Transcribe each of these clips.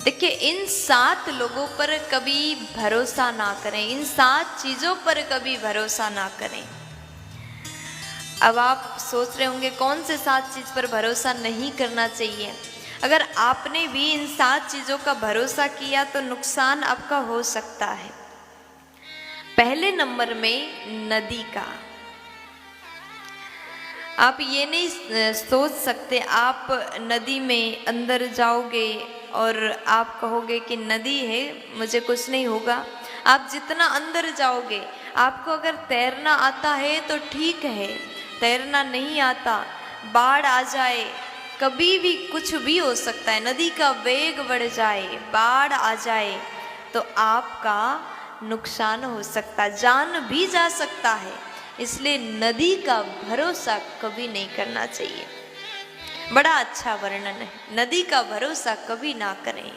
देखिए, इन 7 लोगों पर कभी भरोसा ना करें, इन 7 चीज़ों पर कभी भरोसा ना करें। अब आप सोच रहे होंगे कौन से 7 चीज़ पर भरोसा नहीं करना चाहिए। अगर आपने भी इन 7 चीज़ों का भरोसा किया तो नुकसान आपका हो सकता है। पहले नंबर में नदी का। आप ये नहीं सोच सकते, आप नदी में अंदर जाओगे और आप कहोगे कि नदी है, मुझे कुछ नहीं होगा। आप जितना अंदर जाओगे, आपको अगर तैरना आता है तो ठीक है, तैरना नहीं आता, बाढ़ आ जाए, कभी भी कुछ भी हो सकता है, नदी का वेग बढ़ जाए, बाढ़ आ जाए तो आपका नुकसान हो सकता है, जान भी जा सकता है। इसलिए नदी का भरोसा कभी नहीं करना चाहिए। बड़ा अच्छा वर्णन है, नदी का भरोसा कभी ना करें।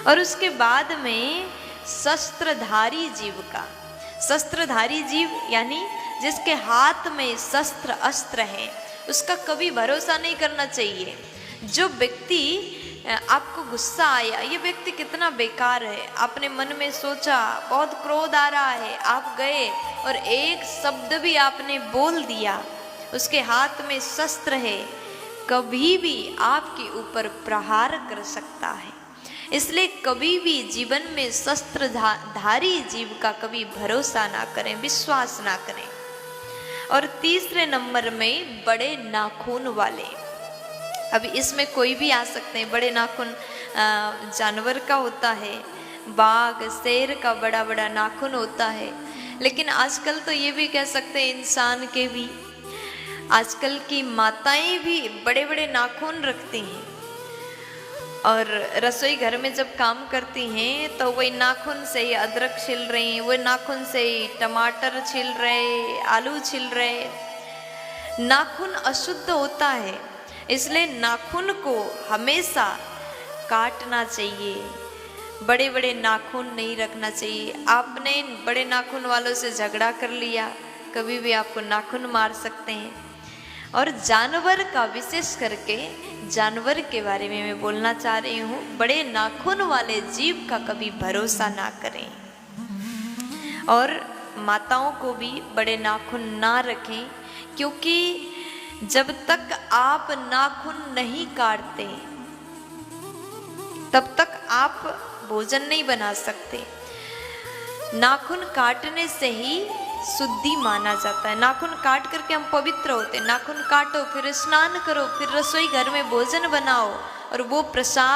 और उसके बाद में शस्त्रधारी जीव का। शस्त्रधारी जीव यानी जिसके हाथ में शस्त्र अस्त्र है, उसका कभी भरोसा नहीं करना चाहिए। जो व्यक्ति आपको गुस्सा आया, ये व्यक्ति कितना बेकार है, आपने मन में सोचा, बहुत क्रोध आ रहा है, आप गए और एक शब्द भी आपने बोल दिया, उसके हाथ में शस्त्र है, कभी भी आपके ऊपर प्रहार कर सकता है। इसलिए कभी भी जीवन में शस्त्रधारी जीव का कभी भरोसा ना करें, विश्वास ना करें। और तीसरे नंबर में बड़े नाखून वाले। अभी इसमें कोई भी आ सकते हैं। बड़े नाखून जानवर का होता है, बाघ शेर का बड़ा बड़ा नाखून होता है। लेकिन आजकल तो ये भी कह सकते हैं इंसान के भी, आजकल की माताएं भी बड़े बड़े नाखून रखती हैं और रसोई घर में जब काम करती हैं तो वही नाखून से ही अदरक छिल रही हैं, वही नाखून से ही टमाटर छिल रहे, आलू छिल रहे। नाखून अशुद्ध होता है, इसलिए नाखून को हमेशा काटना चाहिए, बड़े बड़े नाखून नहीं रखना चाहिए। आपने बड़े नाखून वालों से झगड़ा कर लिया, कभी भी आपको नाखून मार सकते हैं। और जानवर का, विशेष करके जानवर के बारे में मैं बोलना चाह रही हूँ, बड़े नाखून वाले जीव का कभी भरोसा ना करें। और माताओं को भी बड़े नाखून ना रखें, क्योंकि जब तक आप नाखून नहीं काटते तब तक आप भोजन नहीं बना सकते। नाखून काटने से ही शुद्धि माना जाता है। नाखून काट करके हम पवित्र होते। नाखून काटो, फिर स्नान करो, फिर रसोई घर में भोजन बनाओ और वो प्रसाद